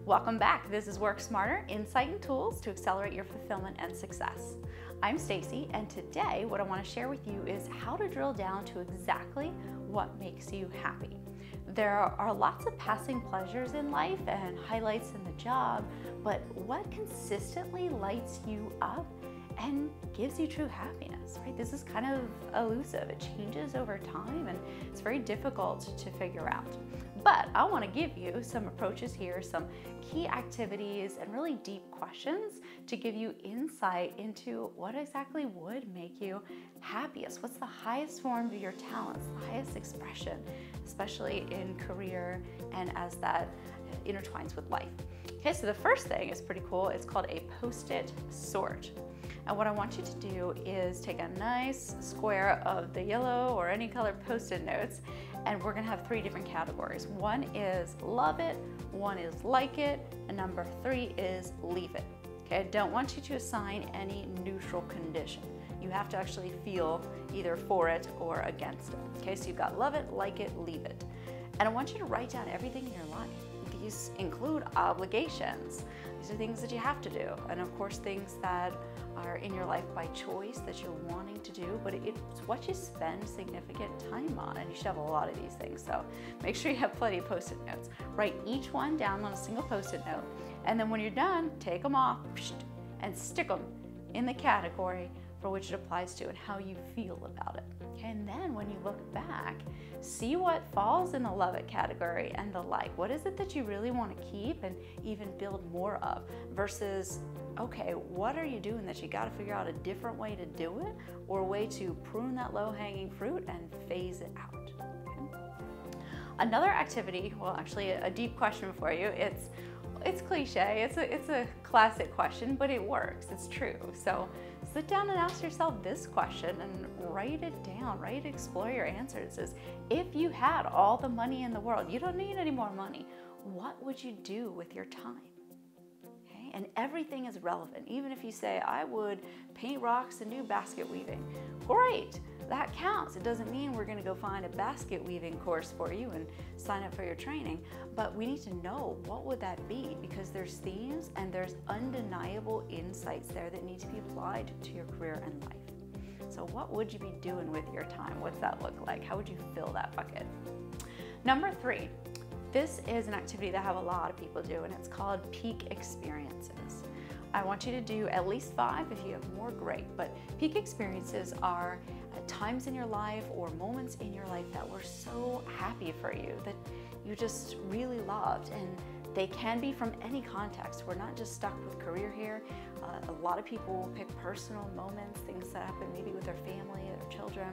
Welcome back. This is Work Smarter, insight and tools to accelerate your fulfillment and success. I'm Stacy, and today what I want to share with you is how to drill down to exactly what makes you happy. There are lots of passing pleasures in life and highlights in the job, but what consistently lights you up and gives you true happiness, right? This is kind of elusive. It changes over time and it's very difficult to figure out. But I want to give you some approaches here, some key activities and really deep questions to give you insight into what exactly would make you happiest. What's the highest form of your talents, the highest expression, especially in career and as that intertwines with life. Okay, so the first thing is pretty cool. It's called a Post-it sort. And what I want you to do is take a nice square of the yellow or any color Post-it notes, and we're gonna have 3 different categories. One is love it, one is like it, and number 3 is leave it. Okay, I don't want you to assign any neutral condition. You have to actually feel either for it or against it. Okay, so you've got love it, like it, leave it. And I want you to write down everything in your life. These include obligations. These are things that you have to do. And of course, things that are in your life by choice that you're wanting to do, but it's what you spend significant time on. And you should have a lot of these things. So make sure you have plenty of Post-it notes. Write each one down on a single Post-it note. And then when you're done, take them off and stick them in the category for which it applies to and how you feel about it. Okay, and then when you look back, see what falls in the love it category and the like. What is it that you really want to keep and even build more of versus, okay, what are you doing that you got to figure out a different way to do it or a way to prune that low-hanging fruit and phase it out. Okay? Another activity, well, actually a deep question for you. It's cliche, it's a classic question, but it works, it's true. So sit down and ask yourself this question and write it down, explore your answers. Is if you had all the money in the world, you don't need any more money, what would you do with your time? Okay, and everything is relevant. Even if you say, I would paint rocks and do basket weaving, great. That counts. It doesn't mean we're going to go find a basket weaving course for you and sign up for your training, but we need to know what would that be because there's themes and there's undeniable insights there that need to be applied to your career and life. So what would you be doing with your time? What's that look like? How would you fill that bucket? Number 3, this is an activity that I have a lot of people do, and it's called peak experiences. I want you to do at least 5. If you have more, great. But peak experiences are times in your life or moments in your life that were so happy for you, that you just really loved. And they can be from any context. We're not just stuck with career here. A lot of people pick personal moments, things that happen maybe with their family, their children.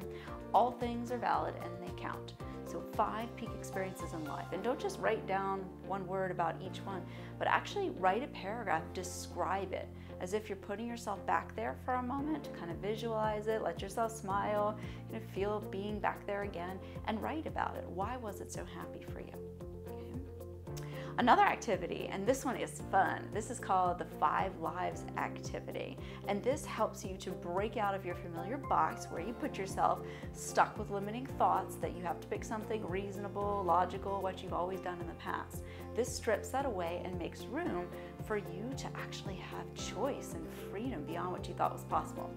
All things are valid and they count. So 5 peak experiences in life. And don't just write down one word about each one, but actually write a paragraph, describe it, as if you're putting yourself back there for a moment, kind of visualize it, let yourself smile, kind of feel being back there again, and write about it. Why was it so happy for you? Another activity, and this one is fun, this is called the 5 Lives activity. And this helps you to break out of your familiar box where you put yourself stuck with limiting thoughts that you have to pick something reasonable, logical, what you've always done in the past. This strips that away and makes room for you to actually have choice and freedom beyond what you thought was possible.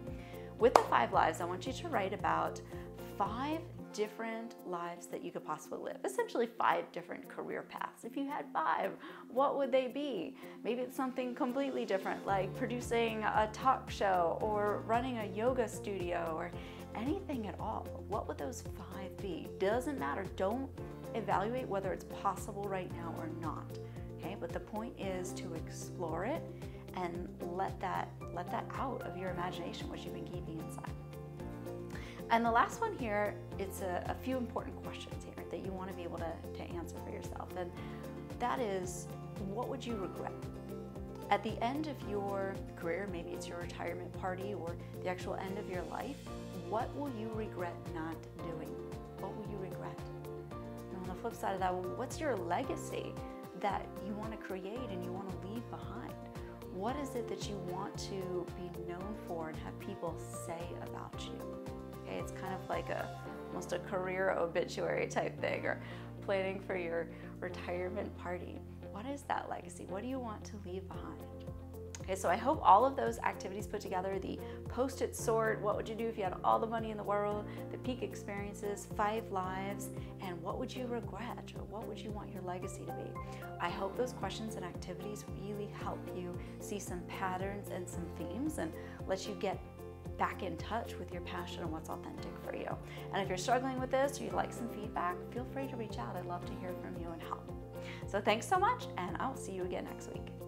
With the 5 Lives, I want you to write about 5 different lives that you could possibly live. Essentially 5 different career paths. If you had 5, what would they be? Maybe it's something completely different, like producing a talk show or running a yoga studio or anything at all. What would those 5 be? Doesn't matter. Don't evaluate whether it's possible right now or not. Okay, but the point is to explore it and let that out of your imagination, what you've been keeping inside. And the last one here, it's a few important questions here that you want to be able to answer for yourself. And that is, what would you regret? At the end of your career, maybe it's your retirement party or the actual end of your life, what will you regret not doing? What will you regret? And on the flip side of that, what's your legacy that you want to create and you want to leave behind? What is it that you want to be known for and have people say about you? Okay, it's kind of like almost a career obituary type thing, or planning for your retirement party. What is that legacy? What do you want to leave behind? Okay, so I hope all of those activities put together, the Post-it sort, what would you do if you had all the money in the world, the peak experiences, 5 lives, and what would you regret, or what would you want your legacy to be? I hope those questions and activities really help you see some patterns and some themes and let you get back in touch with your passion and what's authentic for you. And if you're struggling with this or you'd like some feedback, feel free to reach out. I'd love to hear from you and help. So thanks so much, and I'll see you again next week.